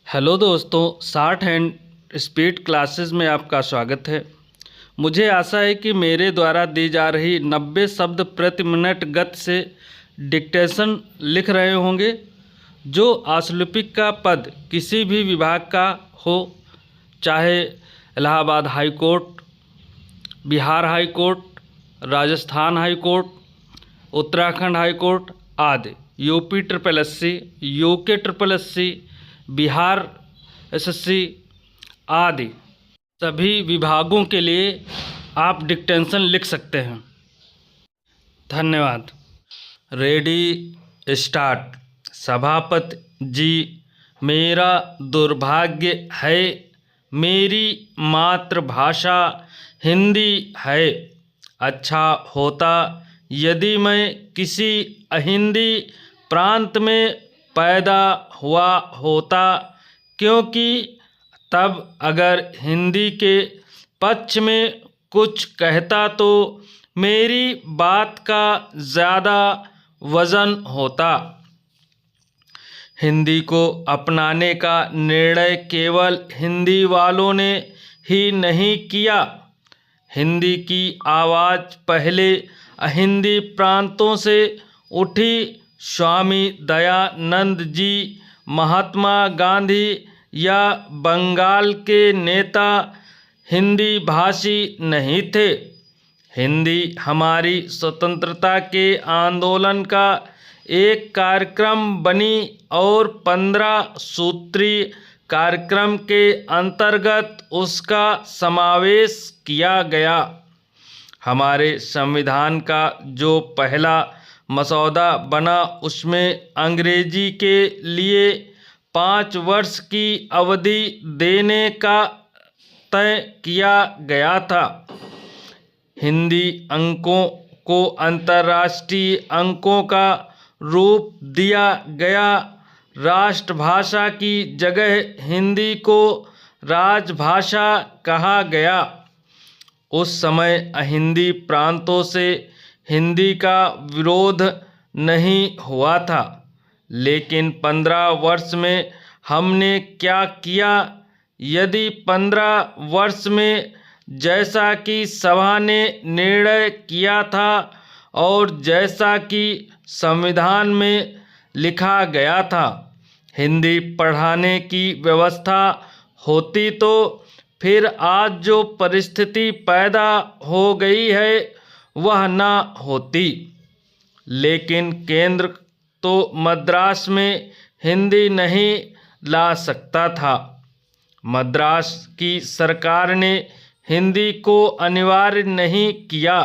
Hello दोस्तों, short hand speed classes में आपका स्वागत है। मुझे आशा है कि मेरे द्वारा दी जा रही 90 शब्द प्रति मिनट गति से डिक्टेशन लिख रहे होंगे। जो आशुलिपिक का पद किसी भी विभाग का हो, चाहे Allahabad high court, Bihar high court, Rajasthan high court, Uttarakhand high court आदि, UP triple SC, UK triple SC, Bihar SSC आदि सभी विभागों के लिए आप डिक्टेशन लिख सकते हैं। धन्यवाद। Ready start. सभापति जी, मेरा दुर्भाग्य है, मेरी मातृभाषा हिंदी है। अच्छा होता यदि मैं किसी अहिंदी प्रांत में पैदा हुआ होता, क्योंकि तब अगर हिंदी के पक्ष में कुछ कहता तो मेरी बात का ज़्यादा वज़न होता। हिंदी को अपनाने का निर्णय केवल हिंदी वालों ने ही नहीं किया। हिंदी की आवाज़ पहले अहिंदी प्रांतों से उठी। स्वामी दयानंद जी, महात्मा गांधी या बंगाल के नेता हिंदी भाषी नहीं थे। हिंदी हमारी स्वतंत्रता के आंदोलन का एक कार्यक्रम बनी और 15 सूत्री कार्यक्रम के अंतर्गत उसका समावेश किया गया। हमारे संविधान का जो पहला मसौदा बना, उसमें अंग्रेजी के लिए 5 वर्ष की अवधि देने का तय किया गया था। हिंदी अंकों को अंतर्राष्ट्रीय अंकों का रूप दिया गया। राष्ट्रभाषा की जगह हिंदी को राजभाषा कहा गया। उस समय अहिंदी प्रांतों से हिंदी का विरोध नहीं हुआ था, लेकिन 15 वर्ष में हमने क्या किया? यदि 15 वर्ष में जैसा कि सभा ने निर्णय किया था और जैसा कि संविधान में लिखा गया था, हिंदी पढ़ाने की व्यवस्था होती तो फिर आज जो परिस्थिति पैदा हो गई है वह ना होती। लेकिन केंद्र तो मद्रास में हिंदी नहीं ला सकता था। मद्रास की सरकार ने हिंदी को अनिवार्य नहीं किया,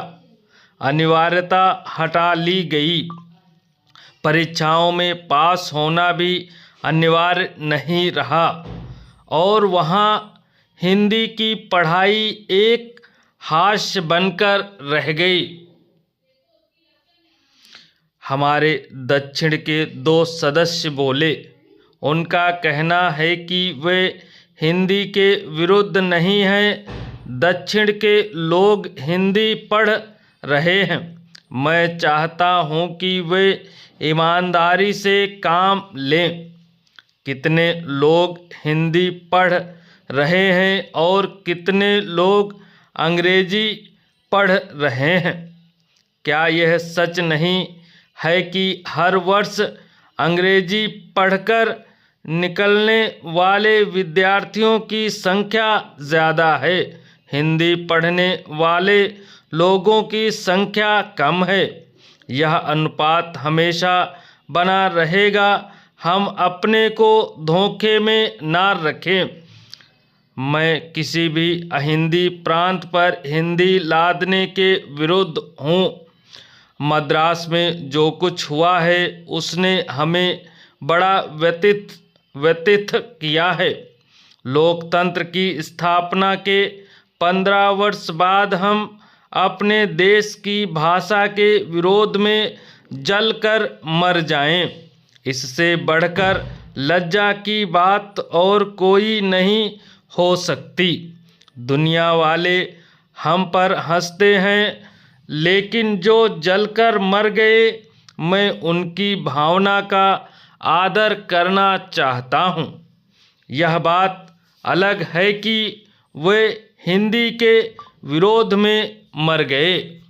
अनिवार्यता हटा ली गई। परीक्षाओं में पास होना भी अनिवार्य नहीं रहा और वहाँ हिंदी की पढ़ाई एक हास्य बनकर रह गई। हमारे दक्षिण के 2 सदस्य बोले। उनका कहना है कि वे हिंदी के विरुद्ध नहीं हैं। दक्षिण के लोग हिंदी पढ़ रहे हैं। मैं चाहता हूं कि वे ईमानदारी से काम लें। कितने लोग हिंदी पढ़ रहे हैं और कितने लोग अंग्रेजी पढ़ रहे हैं? क्या यह सच नहीं है कि हर वर्ष अंग्रेजी पढ़कर निकलने वाले विद्यार्थियों की संख्या ज़्यादा है, हिंदी पढ़ने वाले लोगों की संख्या कम है? यह अनुपात हमेशा बना रहेगा। हम अपने को धोखे में ना रखें। मैं किसी भी अहिंदी प्रांत पर हिंदी लादने के विरुद्ध हूँ। मद्रास में जो कुछ हुआ है उसने हमें बड़ा व्यथित किया है। लोकतंत्र की स्थापना के 15 वर्ष बाद हम अपने देश की भाषा के विरोध में जलकर मर जाएं। इससे बढ़कर लज्जा की बात और कोई नहीं हो सकती। दुनिया वाले हम पर हंसते हैं, लेकिन जो जलकर मर गए, मैं उनकी भावना का आदर करना चाहता हूँ। यह बात अलग है कि वे हिंदी के विरोध में मर गए।